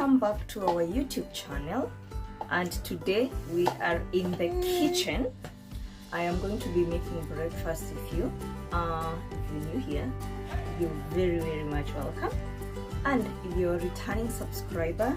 Welcome back to our YouTube channel, and today we are in the kitchen. I am going to be making breakfast with you. If you're new here, you're very much welcome, and if you're a returning subscriber,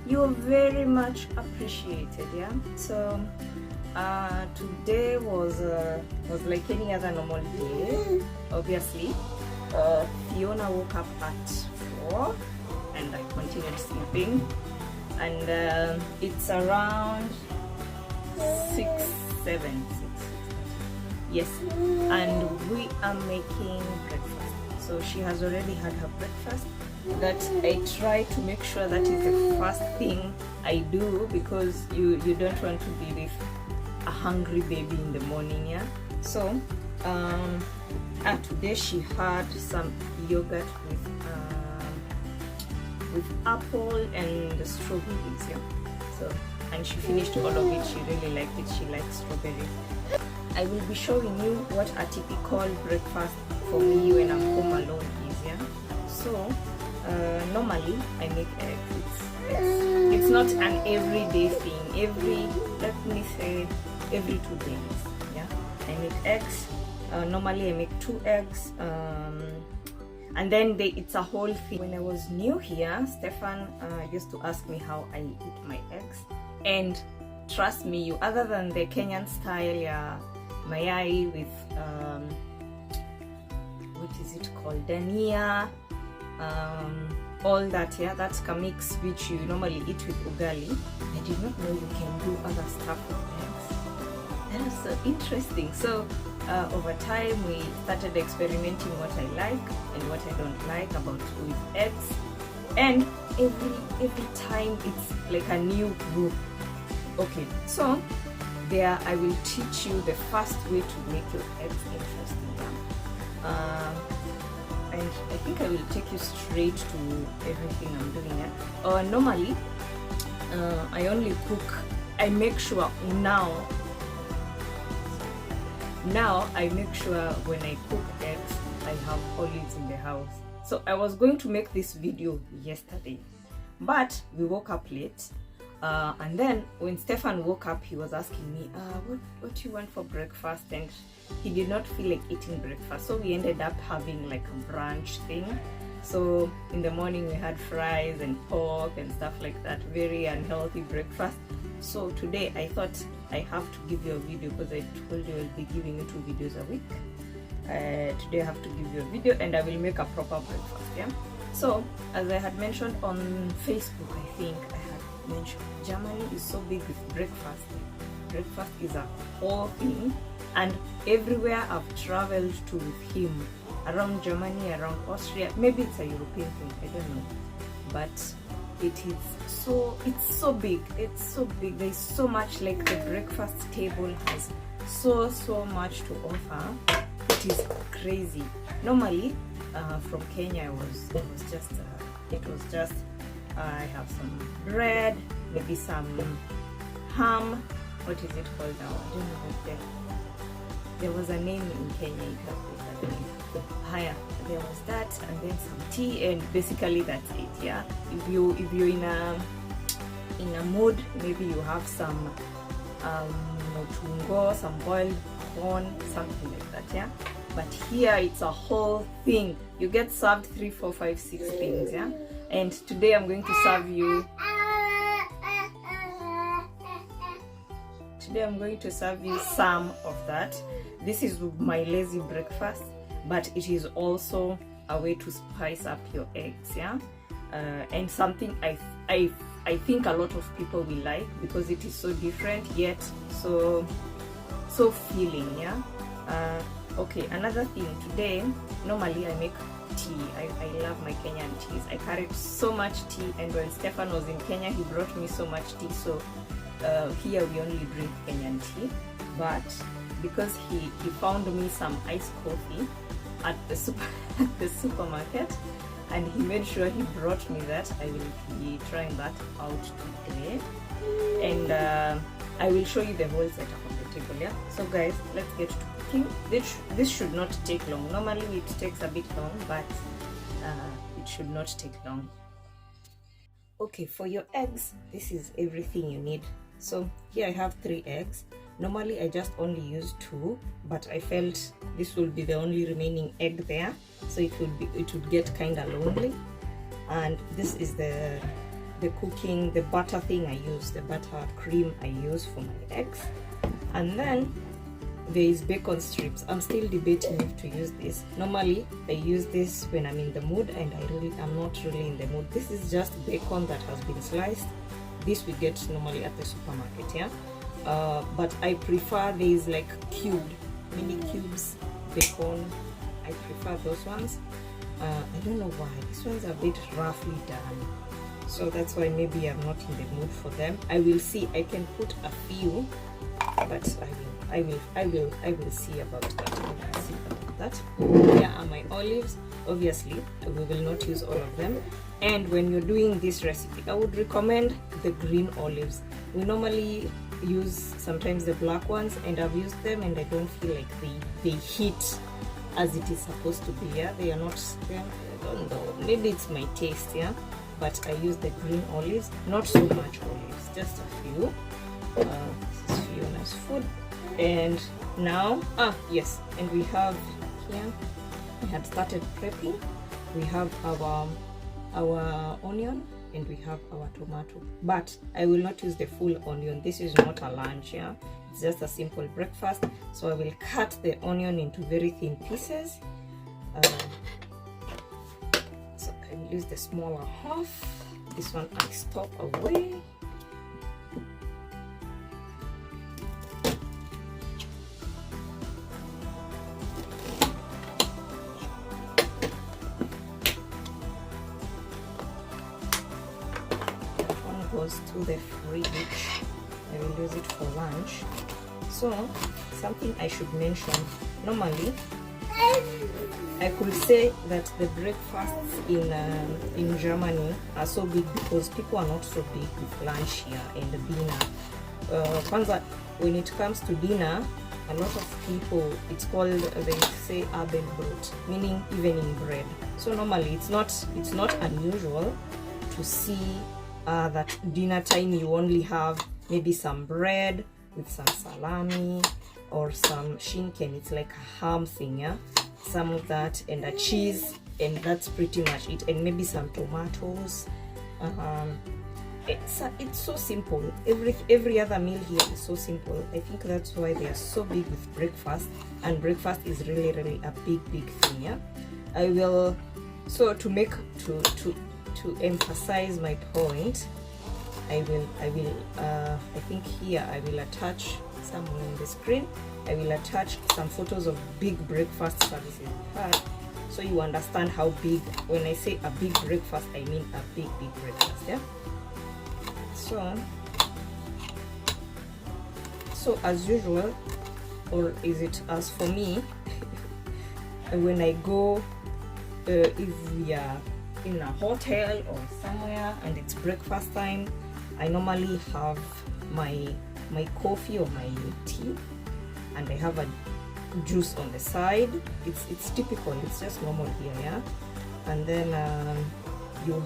you're very much appreciated. Yeah, so today was like any other normal day. Obviously, Fiona woke up at 4 and I continued sleeping, and it's around 6, yes, and we are making breakfast. So she has already had her breakfast. That I try to make sure that is the first thing I do, because you don't want to be with a hungry baby in the morning. Yeah, so today she had some yogurt with apple and strawberries. Yeah, so, and she finished all of it. She really liked it. She likes strawberries. I will be showing you what a typical breakfast for me when I'm home alone is. Yeah, so normally I make eggs. It's not an everyday thing. Let me say every 2 days. Yeah, I make eggs. Normally I make 2 eggs, and then it's a whole thing. When I was new here, Stefan used to ask me how I eat my eggs, and trust me, other than the Kenyan style, yeah, mayai with what is it called, dania, all that, yeah, that's a mix which you normally eat with ugali. I did not know you can do other stuff with eggs. That was so interesting. So over time we started experimenting what I like and what I don't like about with eggs, and every time it's like a new group. Okay, so there I will teach you the first way to make your eggs interesting. And I think I will take you straight to everything I'm doing. Normally I only cook, I make sure now I make sure when I cook eggs I have olives in the house. So I was going to make this video yesterday, but we woke up late, and then when Stefan woke up he was asking me what do you want for breakfast, and he did not feel like eating breakfast, so we ended up having like a brunch thing. So in the morning we had fries and pork and stuff like that, very unhealthy breakfast. So today I thought I have to give you a video, because I told you I'll be giving you 2 videos a week. Today I have to give you a video and I will make a proper breakfast. Yeah, so as I had mentioned on Facebook, I think I had mentioned Germany is so big with breakfast. Breakfast is a whole thing, and everywhere I've traveled to with him, around Germany, around Austria, maybe it's a European thing, I don't know, but it's so big. There's so much, like the breakfast table has so much to offer. It is crazy. Normally from Kenya it was just I have some bread, maybe some ham. What is it called now? I don't know if there was a name in Kenya. Higher, there was that, and then some tea, and basically that's it. Yeah, if you're in a mood, maybe you have some motungo, some boiled corn, something like that. Yeah, but here it's a whole thing. You get served 3, 4, 5, 6 things. Yeah, and today I'm going to serve you. Today I'm going to serve you some of that. This is my lazy breakfast, but it is also a way to spice up your eggs. Yeah, and something I think a lot of people will like, because it is so different yet so filling. Yeah. Okay, another thing today, normally I make tea. I love my Kenyan teas. I carried so much tea, and when Stefan was in Kenya he brought me so much tea. So here we only drink Kenyan tea, but because he found me some iced coffee at the supermarket, and he made sure he brought me that, I will be trying that out today, and I will show you the whole setup of the table. Yeah, so guys, let's get to cooking. This should not take long. Normally it takes a bit long, but it should not take long. Okay, for your eggs, this is everything you need. So here I have 3 eggs. Normally I just only use 2, but I felt this will be the only remaining egg there, so it would get kind of lonely. And this is the cooking, the butter thing I use, the butter cream I use for my eggs. And then there is bacon strips. I'm still debating if to use this. Normally I use this when I'm in the mood, and I'm not really in the mood. This is just bacon that has been sliced. This we get normally at the supermarket, yeah. But I prefer these like mini cubes bacon. I prefer those ones. I don't know why these ones are a bit roughly done, so that's why maybe I'm not in the mood for them. I will see. I can put a few, but I will see about that. Here are my olives. Obviously we will not use all of them, and when you're doing this recipe I would recommend the green olives. We normally use sometimes the black ones, and I've used them and I don't feel like they hit as it is supposed to be. Yeah, they are not, I don't know, maybe it's my taste, yeah, but I use the green olives, not so much olives, just a few. This is Fiona's food. And now yes, and we have here, I had started prepping. We have our onion and we have our tomato, but I will not use the full onion. This is not a lunch, yeah, it's just a simple breakfast. So I will cut the onion into very thin pieces. So I will use the smaller half. This one I stop away. Goes to the fridge. I will use it for lunch. So something I should mention, normally I could say that the breakfasts in Germany are so big because people are not so big with lunch here and dinner. Kwanza, when it comes to dinner, a lot of people, it's called, they say Abendbrot, meaning evening bread. So normally it's not unusual to see that dinner time you only have maybe some bread with some salami or some schinken. It's like a ham thing, yeah, some of that, and a cheese, and that's pretty much it, and maybe some tomatoes. It's so simple. Every other meal here is so simple. I think that's why they are so big with breakfast, and breakfast is really a big thing, yeah. I will, so to make to emphasize my point, I think here I will attach somewhere on the screen, I will attach some photos of big breakfast services we've had, so you understand how big. When I say a big breakfast, I mean a big breakfast, yeah. So as usual, or is it as for me, when I go, if we are in a hotel or somewhere and it's breakfast time, I normally have my coffee or my tea, and I have a juice on the side. It's typical, it's just normal here, yeah. And then you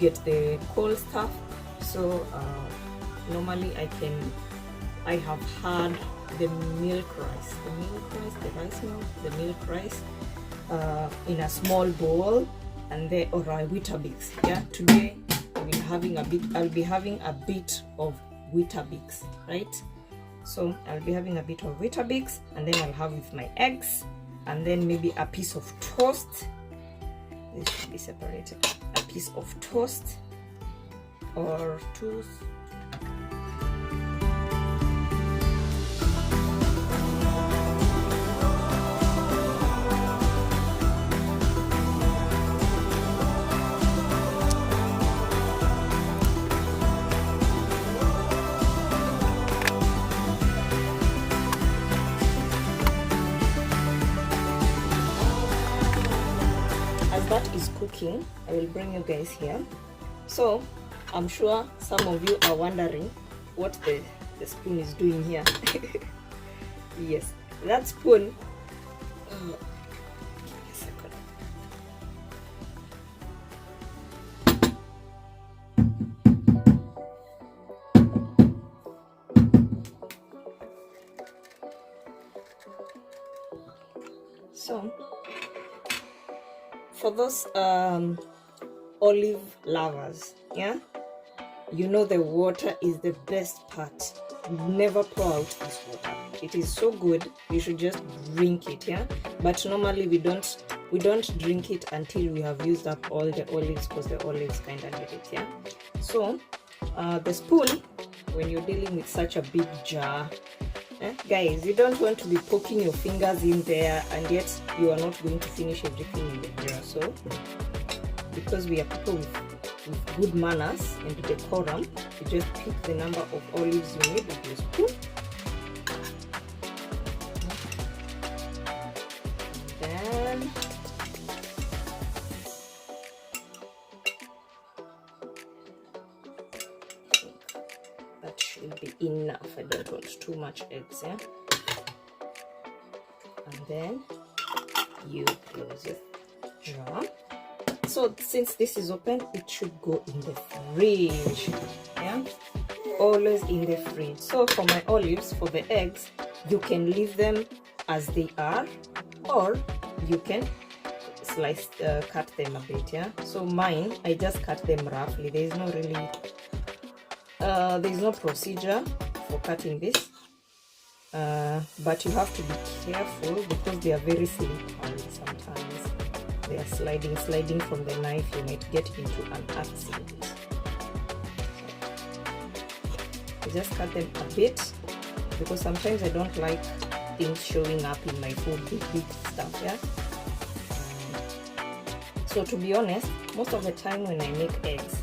get the cold stuff. So normally I have had the milk rice, the rice milk, the milk rice in a small bowl, and then, or a Weetabix. Yeah, today I'll be having a bit of Weetabix, right? So I'll be having a bit of Weetabix, and then I'll have with my eggs, and then maybe a piece of toast. This should be separated. A piece of toast or toast. That is cooking, I will bring you guys here. So I'm sure some of you are wondering what the spoon is doing here. Yes, that spoon, give me a second. So for those olive lovers, yeah, you know the water is the best part. Never pour out this water. It is so good, you should just drink it, yeah. But normally we don't drink it until we have used up all the olives, because the olives kind of need it, yeah. So the spoon, when you're dealing with such a big jar, guys, you don't want to be poking your fingers in there and yet you are not going to finish everything in the jar. So because we are people with good manners and decorum, you just pick the number of olives you need with your spoon. Then that should be enough. I don't want too much eggs, yeah. And then you close your jar. So since this is open, it should go in the fridge, yeah, always in the fridge. So for my olives, for the eggs, you can leave them as they are, or you can slice, cut them a bit, yeah. So mine, I just cut them roughly. There is no really there is no procedure for cutting this, but you have to be careful because they are very slippery sometimes. They are sliding from the knife. You might get into an accident. So just cut them a bit, because sometimes I don't like things showing up in my food, big stuff, yeah. So to be honest, most of the time when I make eggs,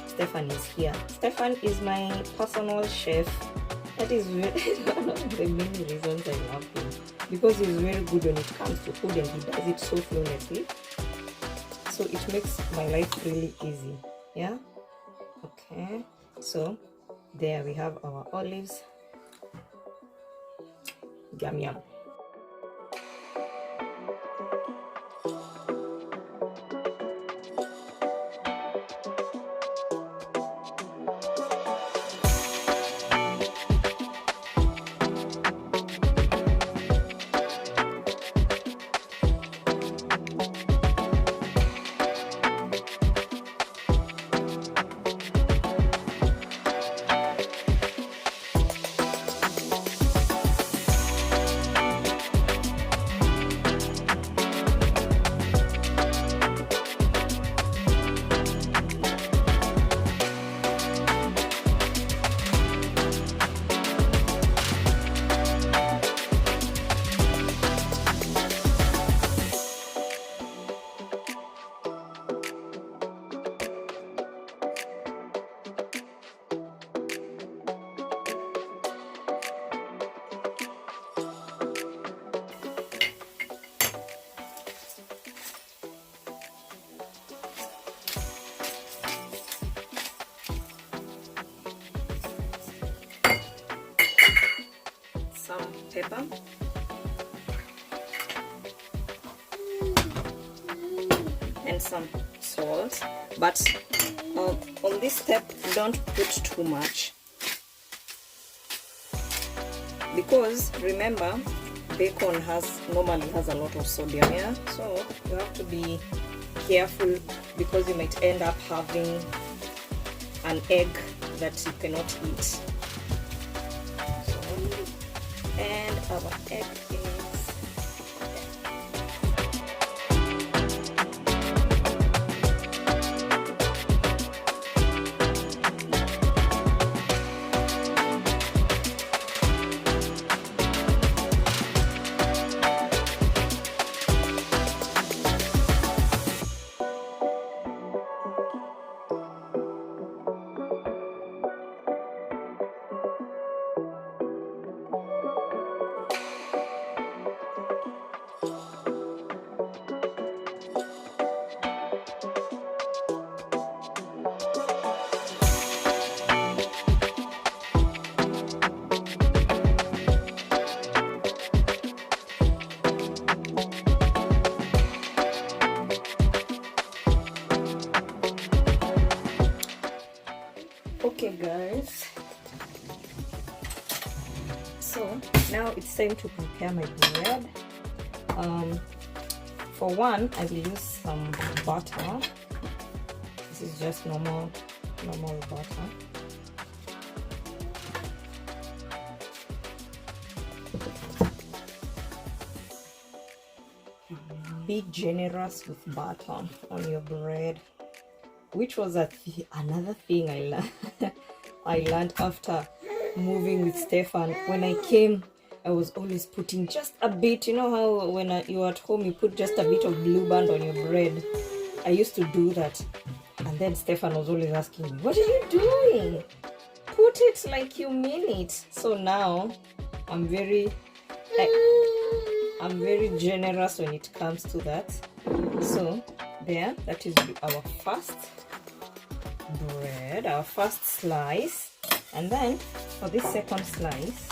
Stefan is here. Stefan is my personal chef. That is one of the many reasons I love him, because he's very good when it comes to food and he does it so flawlessly. So it makes my life really easy, yeah. Okay, so there we have our olives. Yum yum. Some pepper, and some salt, but on this step don't put too much, because remember bacon normally has a lot of sodium, yeah. So you have to be careful, because you might end up having an egg that you cannot eat. And our egg is okay, guys. So now it's time to prepare my bread. For one, I will use some butter. This is just normal butter. Be generous with butter on your bread, which was another thing I learned. I learned after moving with Stefan. When I came, I was always putting just a bit. You know how when you're at home, you put just a bit of Blue Band on your bread? I used to do that. And then Stefan was always asking me, what are you doing? Put it like you mean it. So now I'm very generous when it comes to that. So there, that is our first bread, our first slice. And then for this second slice,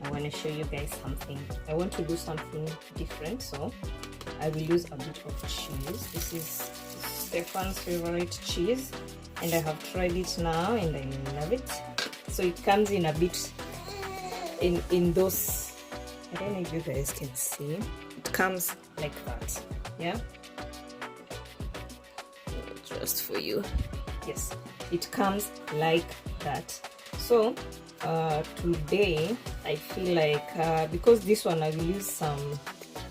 I want to show you guys something. I want to do something different, so I will use a bit of cheese. This is Stefan's favorite cheese, and I have tried it now and I love it. So it comes in a bit in those, I don't know if you guys can see, it comes like that. Yeah, just for you. Yes, it comes like that. So today I feel like because this one I will use some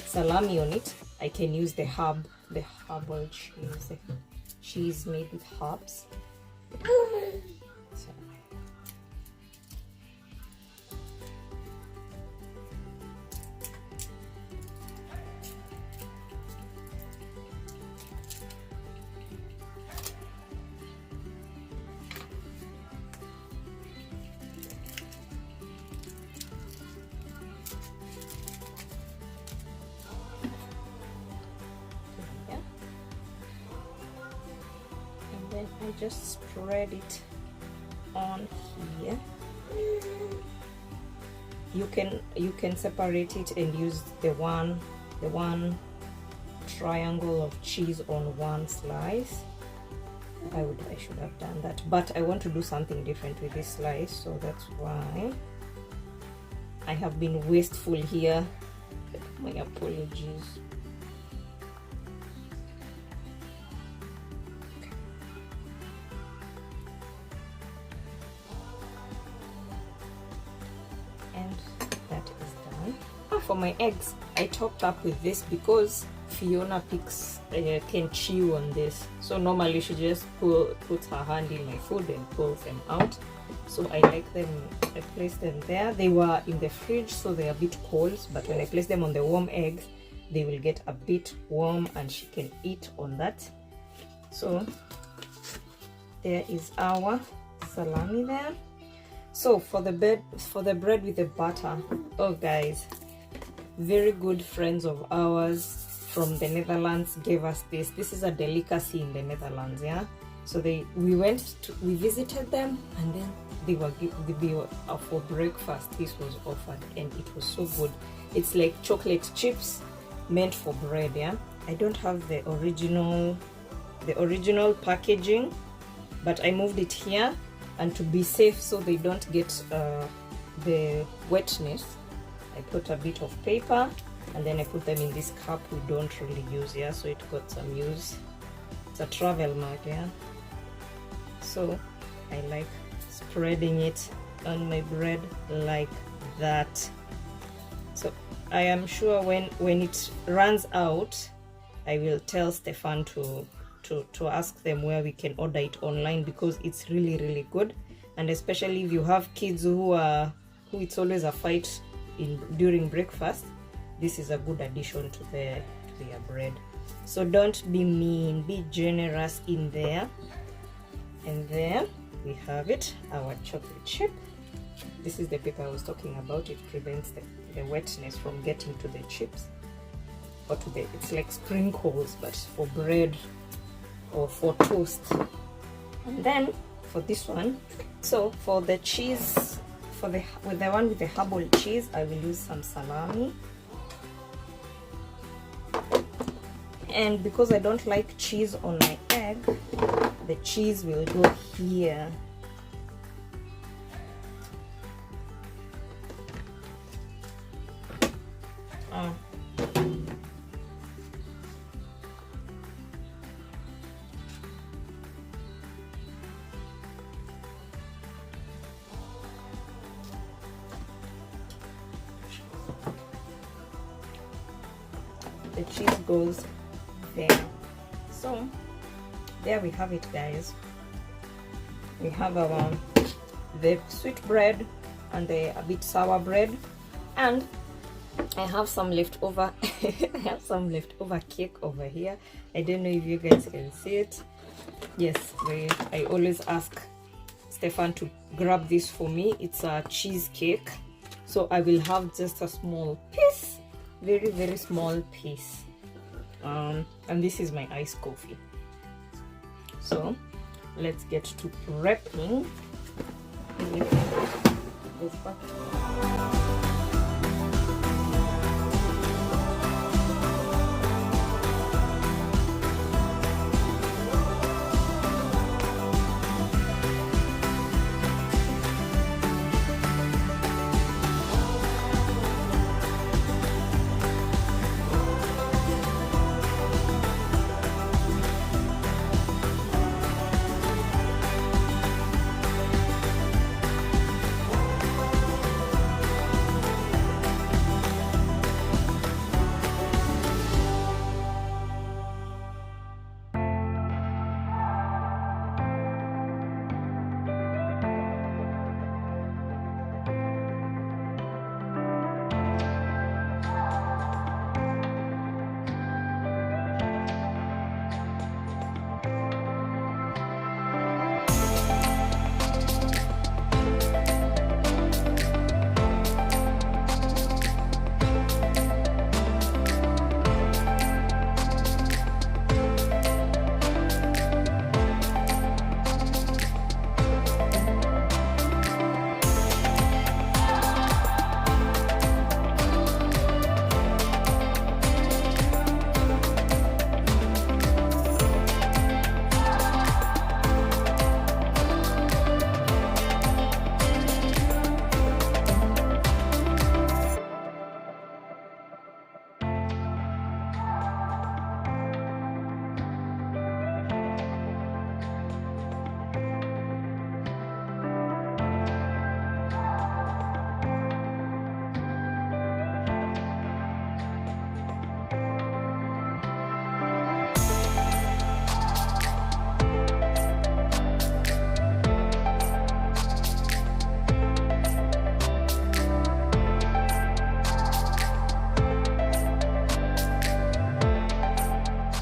salami on it, I can use the herbal cheese, the cheese made with herbs. So. I just spread it on here. You can separate it and use the one triangle of cheese on one slice. I should have done that, but I want to do something different with this slice, so that's why I have been wasteful here. My apologies. For my eggs, I topped up with this because Fiona can chew on this. So normally she just puts her hand in my food and pulls them out. So I like them. I place them there. They were in the fridge, so they're a bit cold. But when I place them on the warm eggs, they will get a bit warm, and she can eat on that. So there is our salami there. So for the bread with the butter, oh guys, very good friends of ours from the Netherlands gave us this. This is a delicacy in the Netherlands, yeah. So we visited them, and then they were for breakfast. This was offered, and it was so good. It's like chocolate chips meant for bread, yeah. I don't have the original packaging, but I moved it here, and to be safe so they don't get the wetness, I put a bit of paper, and then I put them in this cup we don't really use, yeah, so it got some use. It's a travel mug, yeah. So I like spreading it on my bread like that. So I am sure when it runs out, I will tell Stefan to ask them where we can order it online, because it's really good. And especially if you have kids who it's always a fight during breakfast, this is a good addition to their bread. So don't be mean, be generous in there. And then we have it, our chocolate chip. This is the paper I was talking about. It prevents the wetness from getting to the chips, or it's like sprinkles, but for bread or for toast. And then for this one, so for the cheese, with the one with the herbal cheese, I will use some salami. And because I don't like cheese on my egg, the cheese will go here. the cheese goes there. So there we have it, guys. We have the sweet bread and the a bit sour bread, and I have some leftover I have some leftover cake over here. I don't know if you guys can see it. Yes, I always ask Stefan to grab this for me. It's a cheesecake, so I will have just a small piece, very, very small piece. And this is my iced coffee. So let's get to prepping. Goes back.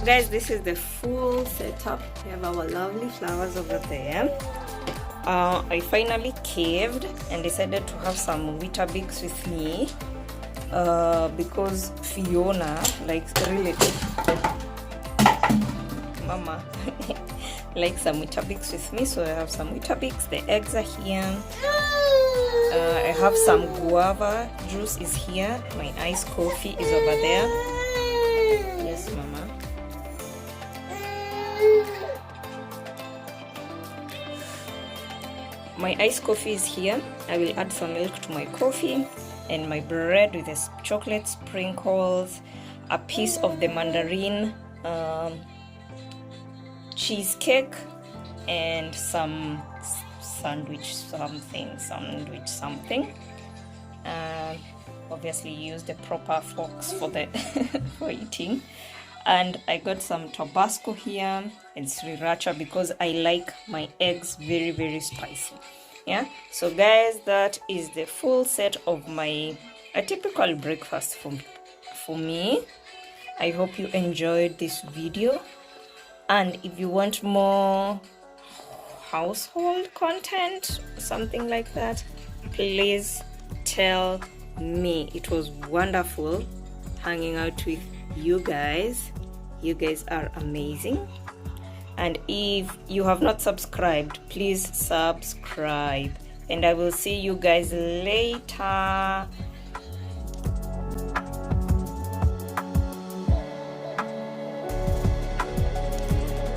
Guys, this is the full setup. We have our lovely flowers over there. I finally caved and decided to have some Weetabix with me because Fiona likes Mama likes some Weetabix with me, so I have some Weetabix. The eggs are here. I have some guava juice is here. My iced coffee is over there. Yes, Mama. My iced coffee is here. I will add some milk to my coffee, and my bread with the chocolate sprinkles, a piece of the mandarin cheesecake, and some sandwich something. Obviously use the proper forks for the for eating. And I got some Tabasco here and sriracha because I like my eggs very, very spicy. Yeah, so guys, that is the full set of a typical breakfast for me. I hope you enjoyed this video, and if you want more household content, something like that, please tell me. It was wonderful hanging out with you guys. You guys are amazing, and if you have not subscribed, please subscribe, and I will see you guys later.